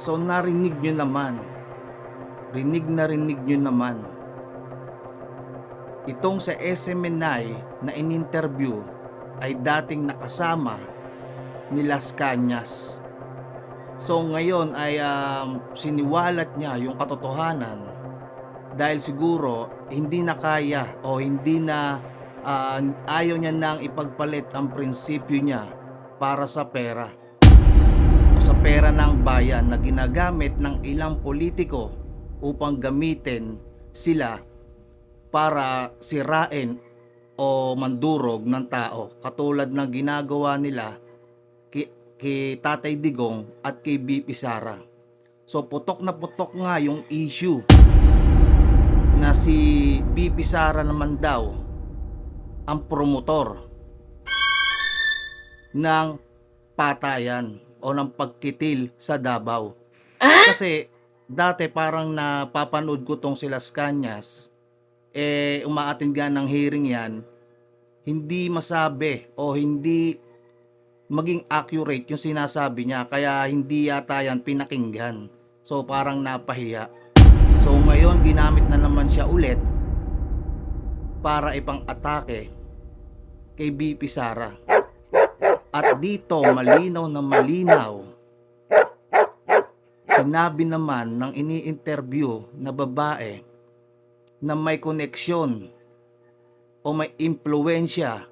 So narinig nyo naman, rinig nyo naman, itong sa SMNI na in-interview ay dating nakasama ni Las Cañas. So ngayon ay siniwalat niya yung katotohanan dahil siguro hindi na kaya o hindi na ayaw niya nang ipagpalit ang prinsipyo niya para sa pera o sa pera ng bayan na ginagamit ng ilang politiko upang gamitin sila para sirain o mandurog ng tao, katulad ng ginagawa nila kay Tatay Digong at kay BP Sara. So putok na putok nga yung issue na si BP Sara naman daw ang promotor ng patayan o ng pagkitil sa Davao. Kasi dati parang napapanood ko tong si Las Cañas, umaattend nga ng hearing yan, hindi masabi o hindi maging accurate yung sinasabi niya, kaya hindi yata yan pinakinggan. So parang napahiya. So ngayon ginamit na naman siya ulit para ipang-atake kay BP Sara. At dito malinaw na malinaw, sinabi naman ng ini-interview na babae na may koneksyon o may impluwensya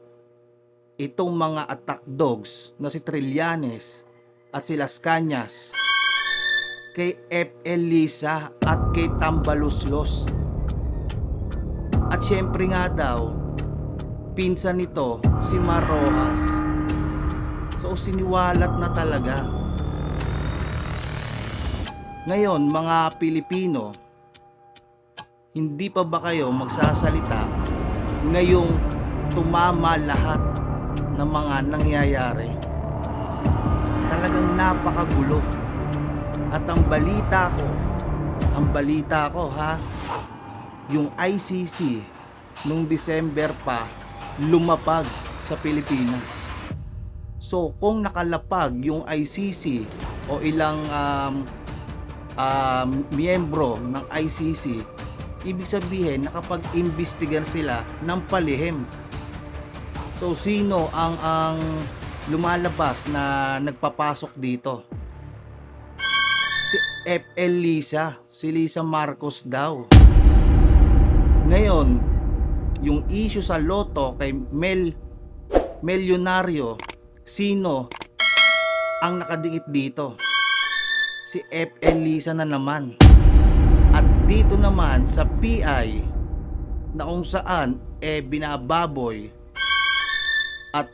itong mga attack dogs na si Trillanes at si Las Cañas kay FL Lisa at kay Tambaluslos. At syempre nga daw, pinsan nito si Mar Rojas. So siniwalat na talaga. Ngayon mga Pilipino, hindi pa ba kayo magsasalita ngayong tumama lahat ng mga nangyayari? Talagang napakagulo. At ang balita ko ha, yung ICC nung December pa lumapag sa Pilipinas. So kung nakalapag yung ICC o ilang miyembro ng ICC, ibig sabihin nakapag-imbestigan sila ng palihim. So sino ang lumalabas na nagpapasok dito? Si FL Lisa, si Lisa Marcos daw. Ngayon, yung issue sa loto kay Milyonaryo, sino ang nakadikit dito? Si FL Lisa na naman. At dito naman sa PI na kung saan binababoy at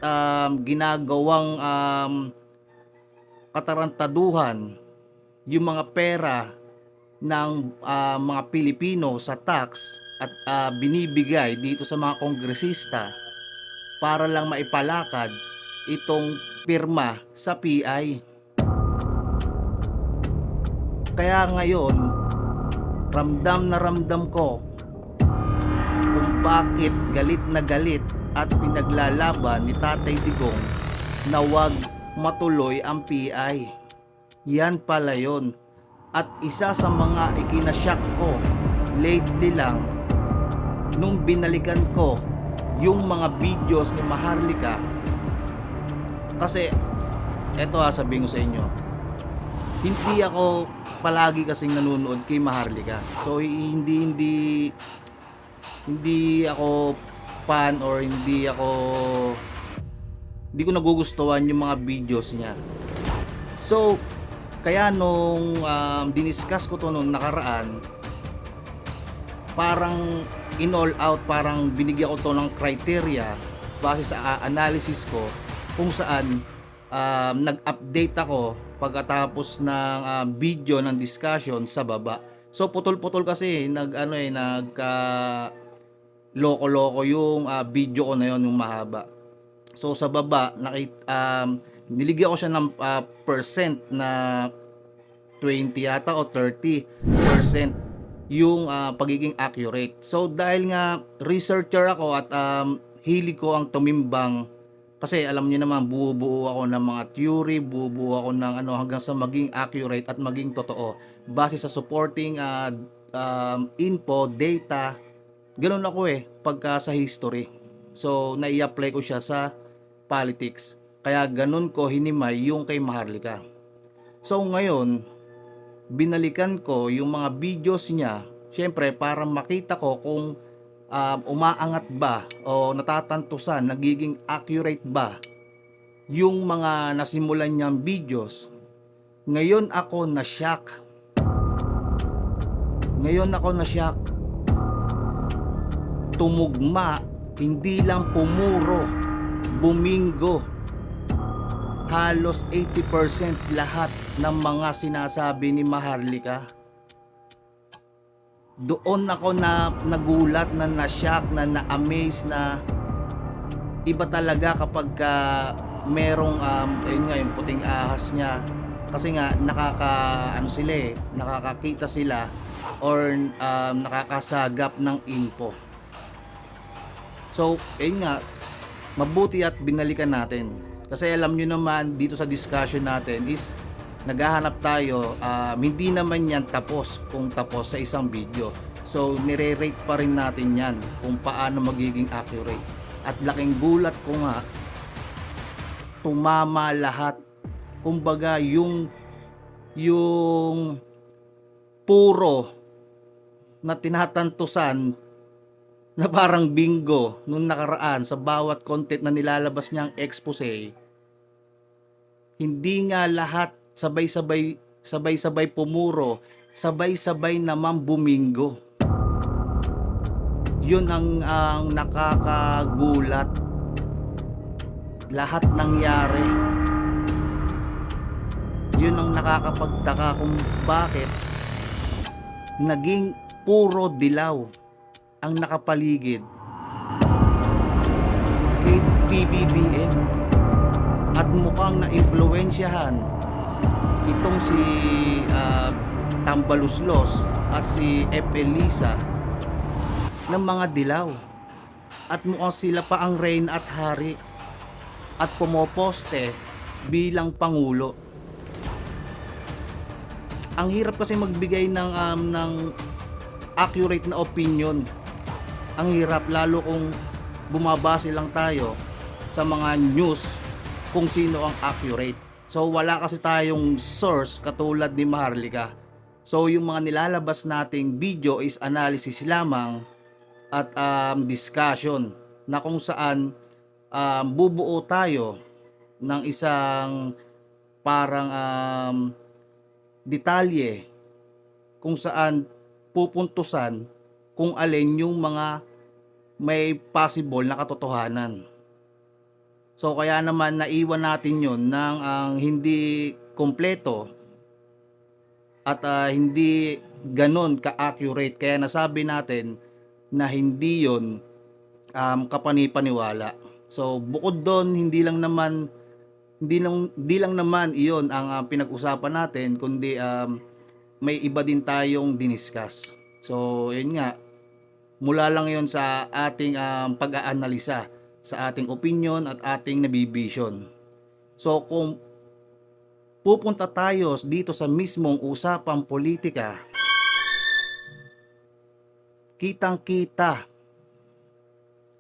ginagawang katarantaduhan yung mga pera ng mga Pilipino sa tax at binibigay dito sa mga kongresista para lang maipalakad itong pirma sa PI. Kaya ngayon, ramdam na ramdam ko kung bakit galit na galit at pinaglalaban ni Tatay Digong na wag matuloy ang PI. Yan pala yun. At isa sa mga ikinashock ko lately lang, nung binalikan ko yung mga videos ni Maharlika. Kasi eto sabihin ko sa inyo, hindi ako palagi kasing nanonood kay Maharlika. So hindi ako fan or hindi ko nagugustuhan yung mga videos niya. So kaya nung diniscuss ko to nung nakaraan, parang in all out, parang binigyan ko to ng criteria base sa analysis ko kung saan nag-update ako pagkatapos ng video ng discussion sa baba. So putol-putol kasi loko-loko yung video ko na yon, yung mahaba. So sa baba niligyan ko siya ng percent na 20 yata o 30% yung pagiging accurate. So dahil nga researcher ako at hilig ko ang tumimbang Kasi alam niyo naman, bubuo ako ng mga theory, bubuo ako ng ano hanggang sa maging accurate at maging totoo base sa supporting info, data. Ganoon ako pagka sa history. So nai-apply ko siya sa politics. Kaya ganun ko hinimay yung kay Maharlika. So ngayon, binalikan ko yung mga videos niya, syempre para makita ko kung umaangat ba o natatantusan, nagiging accurate ba yung mga nasimulan niyang videos. Ngayon ako na-shock. Tumugma, hindi lang pumuro, bumingo. Halos 80% lahat ng mga sinasabi ni Maharlika. Doon ako na nagulat, na na-shock, na-amaze, na iba talaga kapag merong ayun nga yung puting ahas niya, kasi nga nakakakita sila or nakakasagap ng info. So ayun nga, mabuti at binalikan natin, kasi alam nyo naman dito sa discussion natin is naghahanap tayo, hindi naman yan tapos kung tapos sa isang video. So nire-rate pa rin natin yan kung paano magiging accurate. At laking gulat ko nga, tumama lahat. Kumbaga yung puro na tinatantusan na parang bingo nung nakaraan sa bawat content na nilalabas niyang expose, hindi nga lahat sabay-sabay pumuro, sabay-sabay naman bumingo. Yun ang nakakagulat. Lahat nangyari. Yun ang nakakapagtaka kung bakit naging puro dilaw ang nakapaligid kay PBBM. At mukhang naimpluwensyahan itong si Tambaluslos at si F. Elisa ng mga dilaw. At mukhang sila pa ang reign at hari at pumoposte bilang pangulo. Ang hirap kasi magbigay ng accurate na opinion. Ang hirap, lalo kung bumabase lang tayo sa mga news kung sino ang accurate. So wala kasi tayong source katulad ni Maharlika. So yung mga nilalabas nating video is analysis lamang at discussion na kung saan bubuo tayo ng isang parang detalye kung saan pupuntusan kung alin yung mga may possible na katotohanan. So kaya naman naiwan natin yun ng hindi kompleto at hindi ganon ka-accurate. Kaya nasabi natin na hindi yun kapanipaniwala. So bukod doon, hindi lang naman iyon ang pinag-usapan natin, kundi may iba din tayong diniscuss. So yun nga, mula lang yon sa ating pag-aanalisa, sa ating opinion at ating nabivision. So kung pupunta tayo dito sa mismong usapang politika, kitang-kita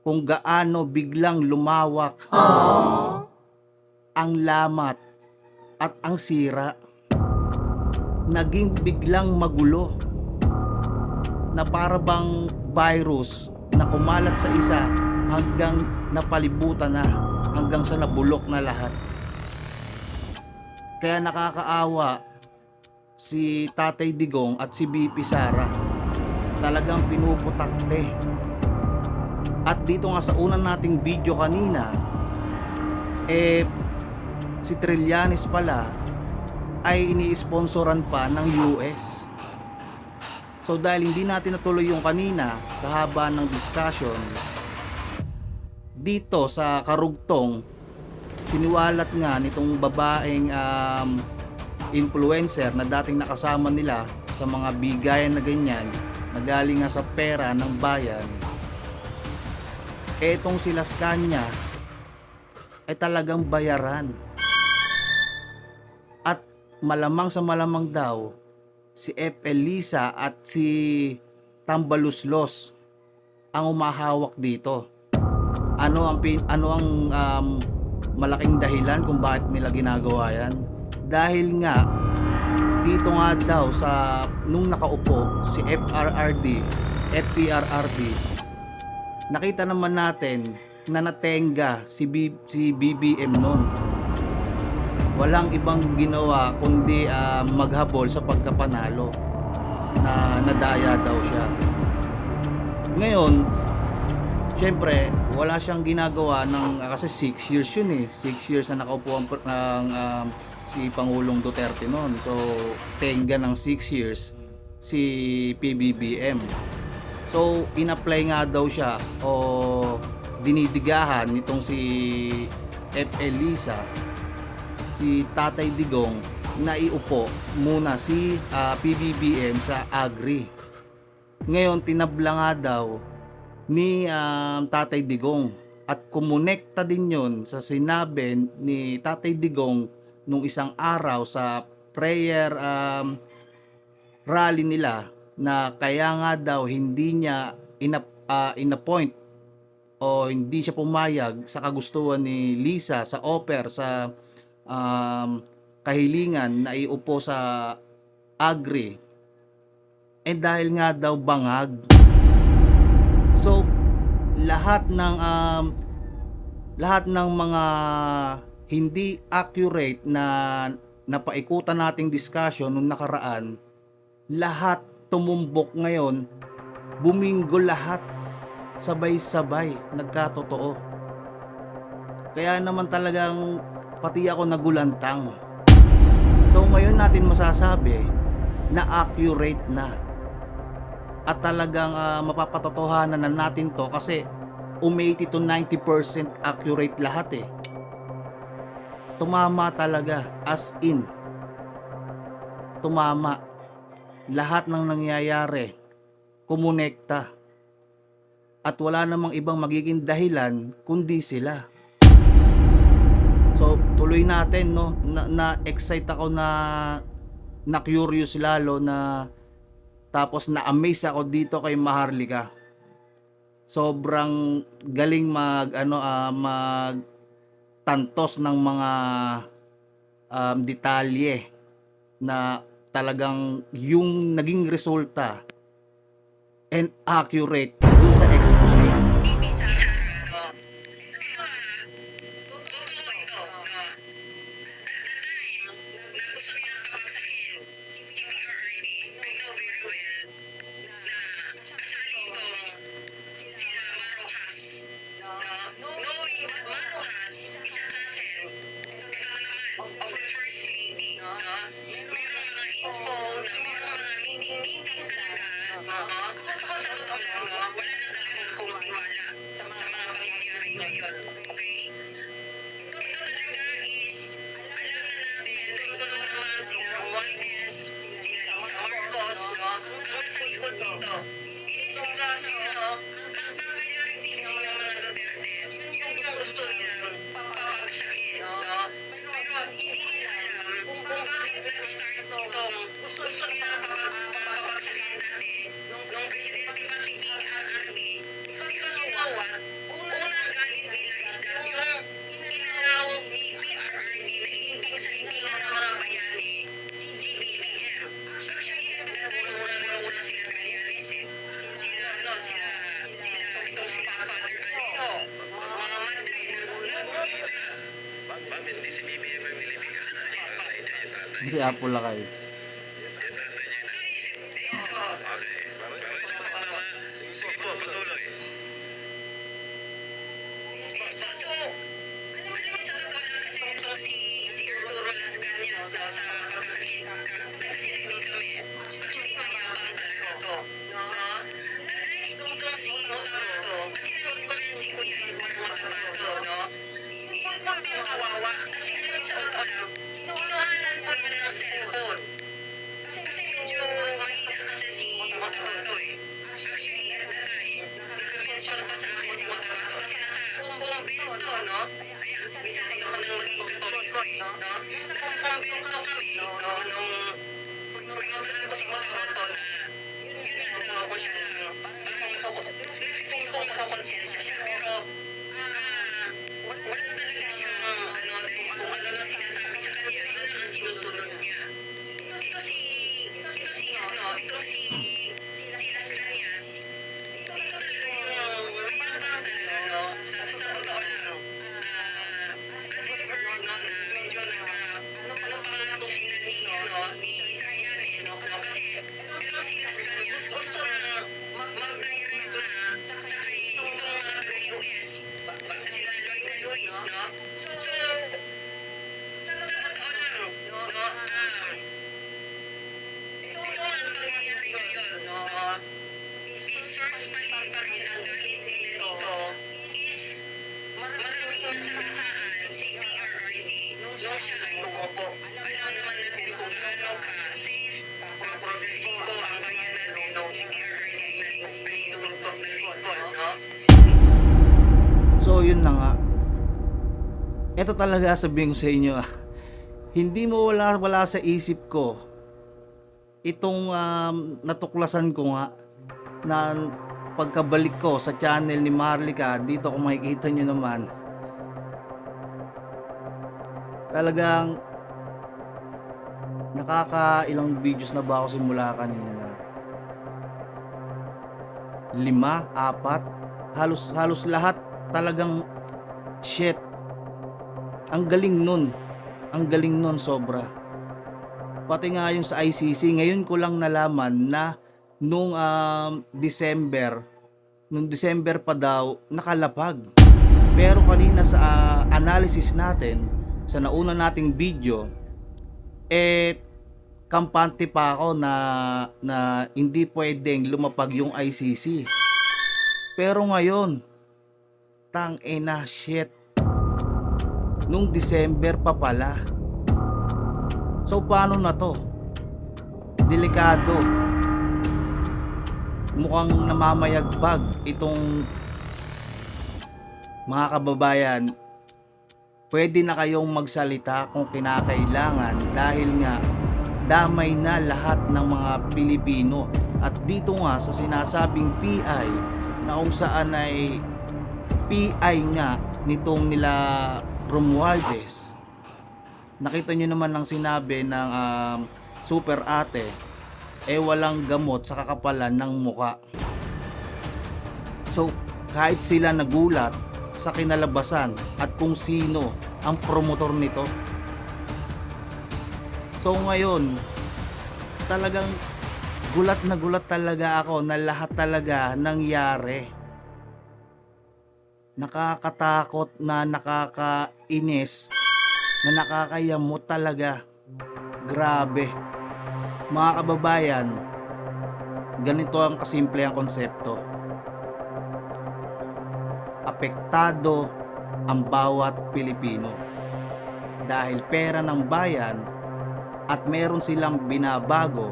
kung gaano biglang lumawak ang lamat at ang sira. Naging biglang magulo na para bang virus na kumalat sa isa hanggang napalibutan na, hanggang sa nabulok na lahat. Kaya nakakaawa si Tatay Digong at si BP Sara. Talagang pinuputakte. At dito nga sa unang nating video kanina, si Trillanes pala ay ini-sponsoran pa ng US. So dahil hindi natin natuloy yung kanina sa haba ng discussion, dito sa karugtong, siniwalat nga nitong babaeng influencer na dating nakasama nila sa mga bigayan na ganyan, na galing nga sa pera ng bayan, etong si Las Cañas ay talagang bayaran. At malamang sa malamang daw, si F. Elisa at si Tambaluslos ang umahawak dito. Ano ang malaking dahilan kung bakit nila ginagawa yan? Dahil nga dito nga daw sa nung nakaupo si FPRRD, nakita naman natin na natenga si BBM noon. Walang ibang ginawa kundi maghabol sa pagkapanalo, na nadaya daw siya. Ngayon, syempre, wala siyang ginagawa kasi 6 years yun eh. 6 years na nakaupo si Pangulong Duterte noon. So, tenga ng 6 years si PBBM. So, in-apply nga daw siya o dinidigahan nitong si F. Elisa, si Tatay Digong, na iupo muna si PBBM sa Agri. Ngayon, tinabla nga daw ni Tatay Digong at kumonekta din yon sa sinabi ni Tatay Digong nung isang araw sa prayer rally nila, na kaya nga daw hindi niya inappoint o hindi siya pumayag sa kagustuhan ni Lisa sa offer sa kahilingan na iupo sa Agri, dahil nga daw bangag. So lahat ng mga hindi accurate na napaikutan nating discussion nung nakaraan, lahat tumumbok ngayon, buminggol lahat, sabay-sabay nagkatotoo. Kaya naman talagang pati ako nagulantang. So ngayon natin masasabi na accurate na at talagang mapapatotohanan na natin to, kasi 80 to 90% accurate lahat eh. Tumama talaga, as in tumama lahat ng nangyayari, kumonekta, at wala namang ibang magiging dahilan kundi sila. So tuloy natin, no, na-excite ako, na curious lalo, na tapos na-amaze ako dito kay Maharlika. Sobrang galing magtantos ng mga detalye na talagang yung naging resulta and accurate dun sa expose. Si Apple lang kayo. Sige po, patuloy. So, alam mo sa totoo lang kasi itong si Arturo Las Cañas sa pagkakakit kasi naging kami. Actually, mayabang talaga to. No? Dahil itong si Motabato, kasi namin ko rin si Kuya Edgar Motabato, no? Ipunta yung kawawa. Kasi alam mo sa totoo lang, kinuhanan ko yun ng cellphone. Kasi medyo mahina kasi si Motabato eh. Actually, at that time, naka-mention pa sa akin si Motabato kasi nasa kumbento, no? Kaya minsan ayoko nang maging katoliko no? Nasa convento kami, no? Nung pag-utos ko si Makabato na yun nga daw kung siya lang, parang na-feel kong makakonsensya siya, pero wala talaga siyang dahil kung ano lang sinasabi sa kanya, yun lang ang sinusunod niya. Ito si Las Cañas. Ito talaga yung mayabang talaga, no? Sa totoo lang. As I've heard, no, na medyo ano pa nga to sila ni Trianes, no? Kasi itong si Las Cañas, gusto na mag-direct na sa itong mga taga-US. Sila Lloyd and Luis, no? So, sa totoo lang, no? Ito nga ang nangyayari ngayon, no? Source pa rin ang galit nila dito is maraming nasagasaan si PRRD nung siya ay umupo. Alam naman natin kung gaano ka-safe, ka-progresibo ang bayan natin nung si PRRD ay lumingkod na lingkod, no? So yun na nga. Ito talaga sabihin ko sa inyo, hindi mo wala sa isip ko itong natuklasan ko nga na pagkabalik ko sa channel ni Marlica. Dito kung makikita nyo naman, talagang nakakailang videos na ba ako simula kanina, 5, 4, halos lahat talagang shit. Ang galing nun sobra. Pati nga yung sa ICC, ngayon ko lang nalaman na nung December pa daw nakalapag. Pero kanina sa analysis natin, sa nauna nating video, kampante pa ako na hindi pwedeng lumapag yung ICC. Pero ngayon, shit. Nung December pa pala. So paano na to? Delikado. Mukhang namamayagpag itong mga kababayan. Pwede na kayong magsalita kung kinakailangan dahil nga damay na lahat ng mga Pilipino. At dito nga sa sinasabing PI na kung saan ay PI nga nitong nila Romualdez. Nakita nyo naman ang sinabi ng super ate, walang gamot sa kakapalan ng muka. So kahit sila nagulat sa kinalabasan at kung sino ang promotor nito. So ngayon talagang gulat na gulat talaga ako na lahat talaga nangyari. Nakakatakot na nakakainis na nakakayamot talaga. Grabe. Mga kababayan, ganito ang kasimple ang konsepto. Apektado ang bawat Pilipino dahil pera ng bayan at meron silang binabago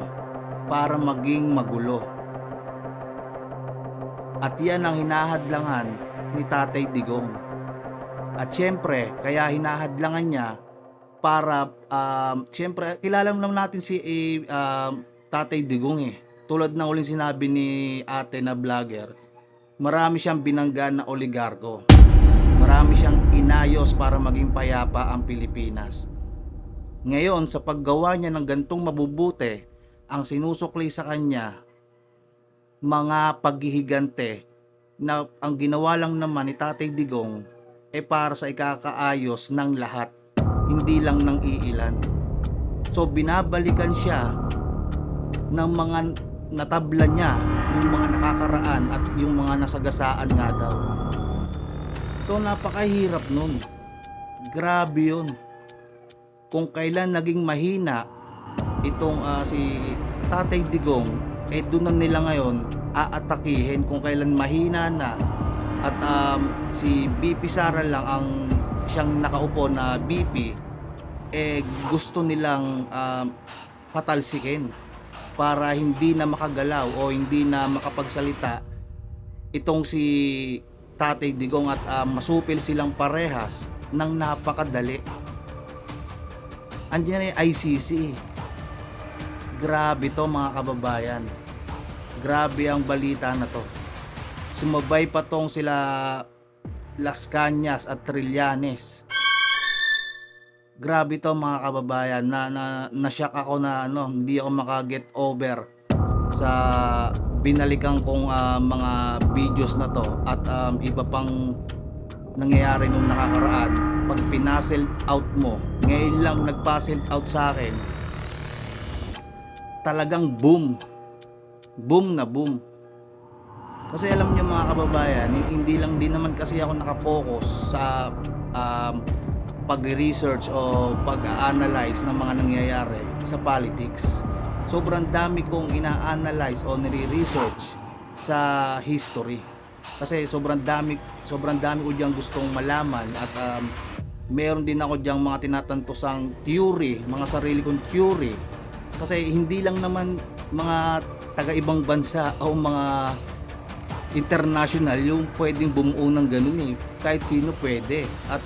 para maging magulo. At yan ang hinahadlangan ni Tatay Digong. At syempre, kaya hinahadlangan niya para syempre kilala naman natin si Tatay Digong Tulad ng uling sinabi ni ate na vlogger, marami siyang binanggaan na oligarko. Marami siyang inayos para maging payapa ang Pilipinas. Ngayon, sa paggawa niya ng gantong mabubuti, ang sinusukli sa kanya, mga paghihigante, na ang ginawa lang naman ni Tatay Digong para sa ikakaayos ng lahat, hindi lang ng iilan. So binabalikan siya ng mga natabla niya, yung mga nakakaraan at yung mga nasagasaan nga daw. So napakahirap nun. Grabe yun. Kung kailan naging mahina itong si Tatay Digong, doon na nila ngayon aatakihin. Kung kailan mahina na at si BP Sara lang ang siyang nakaupo na BP, gusto nilang patalsikin para hindi na makagalaw o hindi na makapagsalita itong si Tatay Digong at masupil silang parehas ng napakadali. Andiyan ay ICC. Grabe to mga kababayan. Grabe ang balita na to. Sumabay pa tong sila Las Cañas at Trillanes. Grabe to mga kababayan, na-shock ako na hindi ako maka-get over sa binalikan kong mga videos na to at iba pang nangyayari nung nakakaraan. Pag pinasel out mo, ngayon lang nagpa-sell out sa akin, talagang boom na boom. Kasi alam niyo mga kababayan, hindi lang din naman kasi ako nakapokus sa pag-research o pag-analyze ng mga nangyayari sa politics. Sobrang dami kong ina-analyze o nire-research sa history. Kasi sobrang dami ko diyang gustong malaman at meron din ako diyang mga tinatantosang theory, mga sarili kong theory. Kasi hindi lang naman mga taga-ibang bansa o mga international yung pwedeng bumuo ng ganun eh. Kahit sino pwede. At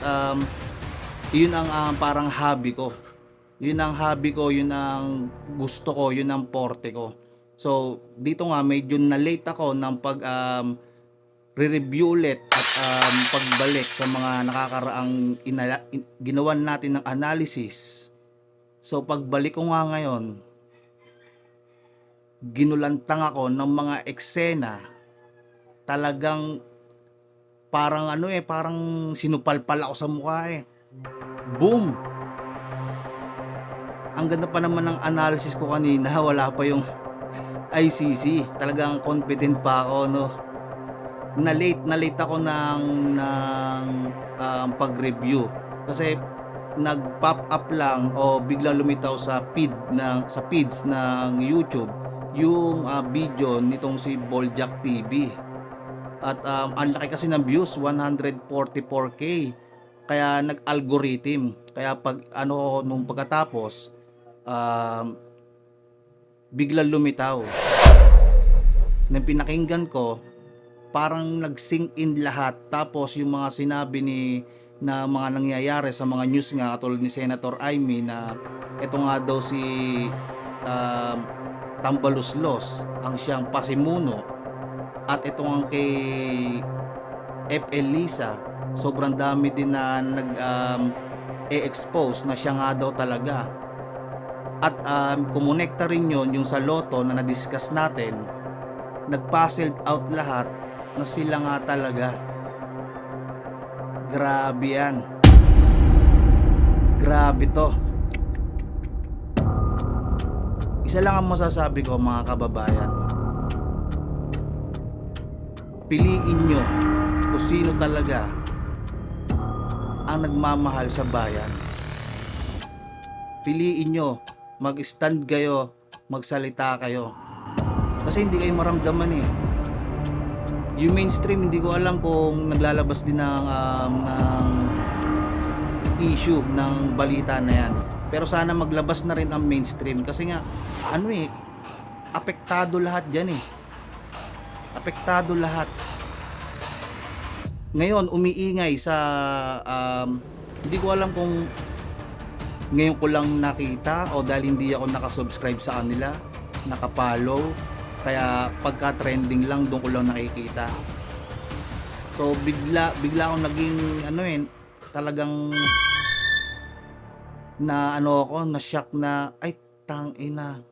yun ang parang hobby ko. Yun ang hobby ko, yun ang gusto ko, yun ang forte ko. So, dito nga medyo na-late ako ng pag re-review ulit at pagbalik sa mga nakakaraang ginawan natin ng analysis. So, pagbalik ko nga ngayon, ginulantang ako ng mga eksena. Talagang parang parang sinupalpal ako sa mukha eh. Boom! Ang ganda pa naman ng analysis ko kanina, wala pa yung ICC. Talagang confident pa ako, no. Na-late ako ng pag-review kasi nag-pop up lang o biglang lumitaw sa feeds ng YouTube yung video nitong si Boljak TV. At ang laki kasi ng views, 144k. Kaya nag-algorithm. Kaya pag nung pagkatapos biglang lumitaw. Nang pinakinggan ko, parang nag-sink in lahat. Tapos yung mga sinabi na mga nangyayari sa mga news nga katulad ni Senator Amy na ito nga daw si Tambaluslos ang siyang pasimuno at ito ang kay FL Lisa, sobrang dami din na e-expose na siya nga daw talaga. At kumonekta rin yun yung sa loto na na-discuss natin, nag-puzzled out lahat na sila nga talaga. Grabe yan. Grabe to. Isa lang ang masasabi ko mga kababayan. Piliin nyo kung sino talaga ang nagmamahal sa bayan. Piliin nyo, mag-stand kayo, magsalita kayo. Kasi hindi kayo maramdaman eh. Yung mainstream, hindi ko alam kung naglalabas din ng issue ng balita na yan. Pero sana maglabas na rin ang mainstream kasi nga, apektado lahat dyan eh. Apektado lahat. Ngayon, umiingay sa hindi ko alam kung ngayon ko lang nakita o dahil hindi ako nakasubscribe sa kanila, nakapollow, kaya pagka trending lang doon ko lang nakikita. So bigla akong naging talagang na shock na ay tangina.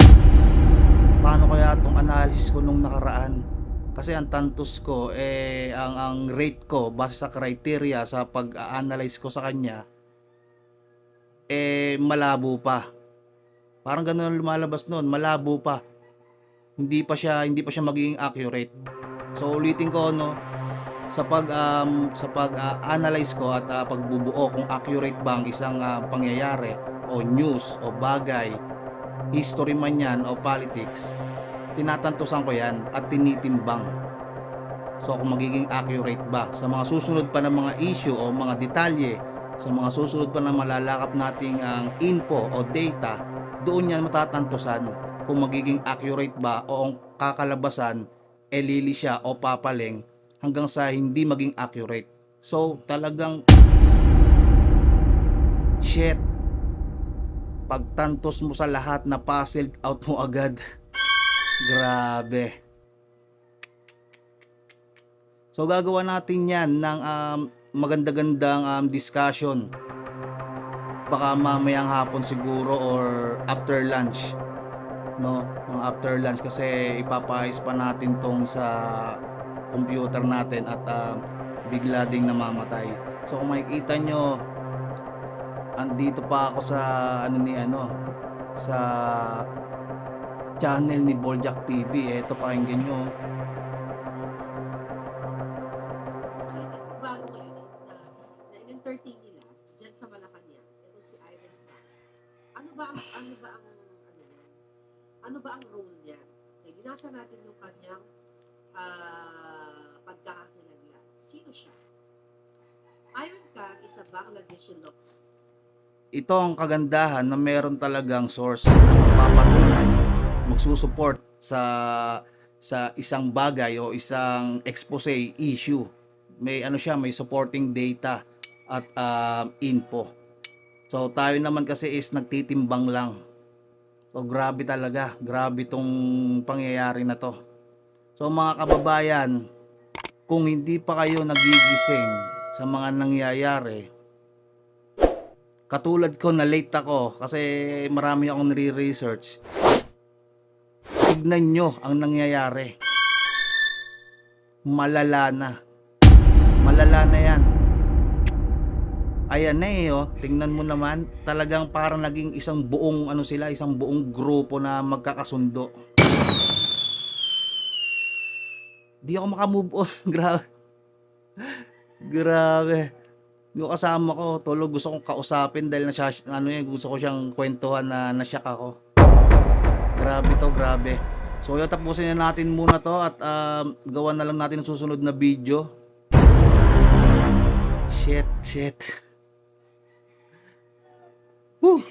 Paano kaya tong analysis ko nung nakaraan? Kasi ang tantos ko ang rate ko base sa criteria sa pag-analyze ko sa kanya malabo pa. Parang ganoon lumalabas noon, malabo pa. Hindi pa siya magiging accurate. So ulitin ko sa pag-analyze ko at pagbubuo kung accurate ba ang isang pangyayari o news o bagay, history man yan o politics, tinatantosan ko yan at tinitimbang. So kung magiging accurate ba sa mga susunod pa ng mga issue o mga detalye, sa mga susunod pa na malalakap nating ang info o data, doon yan matatantosan kung magiging accurate ba o ang kakalabasan lili siya o papaling hanggang sa hindi maging accurate. So talagang Shit. Pagtantos mo sa lahat na puzzle out mo agad. Grabe. So gagawa natin yan ng maganda-gandang discussion. Baka mamayang hapon siguro or after lunch. No, ng after lunch kasi ipapayos pa natin tong sa computer natin at bigla ding namamatay. So kung makikita nyo, andito pa ako sa sa channel ni Boljak TV. Ito, pakinggan nyo. Bago ngayon na in-entertain nila dyan sa Malacanang, ito si Iron Man. Ano ba ang role niya? Okay, binasa natin yung kanyang pagkakakilanlan. Sino siya? Iron Khan is a Bangladeshi law. Ito ang kagandahan na meron talagang source na magpapatunay, magsusupport sa isang bagay o isang expose issue. May may supporting data at info. So tayo naman kasi is nagtitimbang lang. So grabe talaga, grabe tong pangyayari na to. So mga kababayan, kung hindi pa kayo nagigising sa mga nangyayari, katulad ko na late ako kasi marami akong nire-research, tignan nyo ang nangyayari. Malala na yan. Ayan na oh, tingnan mo naman, talagang parang naging isang buong isang buong grupo na magkakasundo. Di ako makamove on. Grabe. Yung kasama ko, tulog, gusto kong kausapin dahil gusto ko siyang kwentuhan na nasyak ako. Grabe. So yun, tapusin na natin muna to at gawan na lang natin ang susunod na video. Shit. Woo!